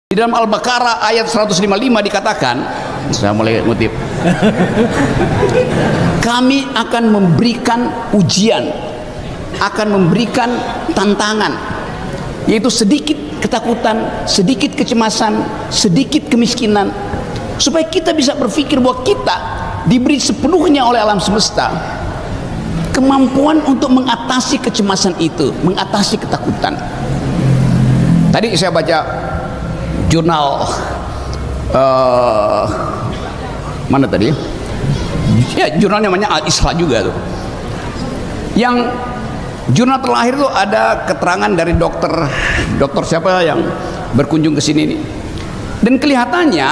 Di dalam Al-Baqarah ayat 155 dikatakan, saya mulai ngutip, kami akan memberikan ujian, akan memberikan tantangan, yaitu sedikit ketakutan, sedikit kecemasan, sedikit kemiskinan, supaya kita bisa berpikir bahwa kita diberi sepenuhnya oleh alam semesta kemampuan untuk mengatasi kecemasan itu, mengatasi ketakutan. Tadi saya baca jurnal mana tadi ya, jurnal namanya Al-Isra juga tuh, yang jurnal terakhir tuh ada keterangan dari dokter siapa yang berkunjung ke sini nih, dan kelihatannya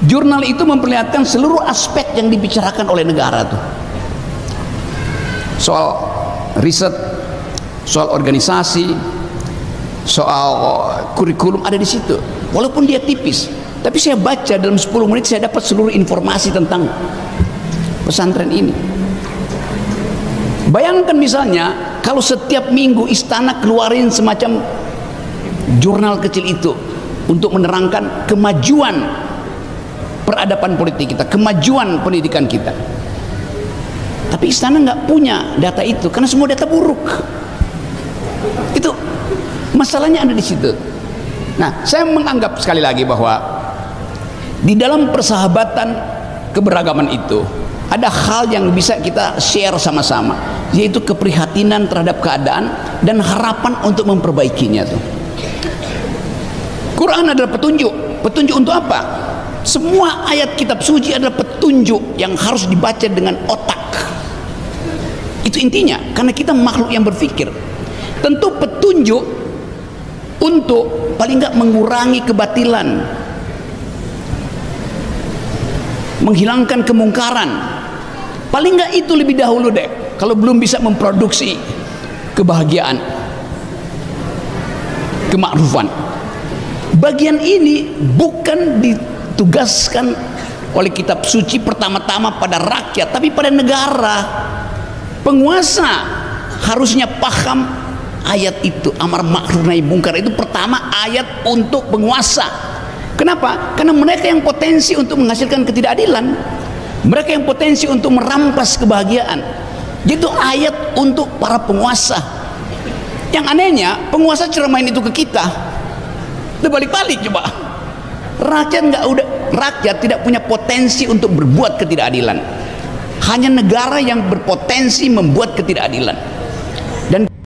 jurnal itu memperlihatkan seluruh aspek yang dibicarakan oleh negara tuh, soal riset, soal organisasi, soal kurikulum ada di situ. Walaupun dia tipis, tapi saya baca dalam 10 menit saya dapat seluruh informasi tentang pesantren ini. Bayangkan misalnya kalau setiap minggu istana keluarin semacam jurnal kecil itu untuk menerangkan kemajuan peradaban politik kita, kemajuan pendidikan kita. Tapi istana nggak punya data itu karena semua data buruk. Itu masalahnya ada di situ. Nah, saya menganggap sekali lagi bahwa di dalam persahabatan keberagaman itu ada hal yang bisa kita share sama-sama, yaitu keprihatinan terhadap keadaan dan harapan untuk memperbaikinya tuh. Quran adalah petunjuk. Petunjuk untuk apa? Semua ayat kitab suci adalah petunjuk yang harus dibaca dengan otak. Itu intinya, karena kita makhluk yang berpikir. Tentu petunjuk untuk paling nggak mengurangi kebatilan, menghilangkan kemungkaran, paling nggak itu lebih dahulu deh, kalau belum bisa memproduksi kebahagiaan, kemakrufan. Bagian ini bukan ditugaskan oleh kitab suci pertama-tama pada rakyat, tapi pada negara. Penguasa harusnya paham ayat itu, amar ma'ruf nahi mungkar itu pertama ayat untuk penguasa. Kenapa? Karena mereka yang potensi untuk menghasilkan ketidakadilan, mereka yang potensi untuk merampas kebahagiaan. Itu ayat untuk para penguasa. Yang anehnya penguasa ceramain itu ke kita, terbalik-balik coba. Rakyat tidak punya potensi untuk berbuat ketidakadilan. Hanya negara yang berpotensi membuat ketidakadilan.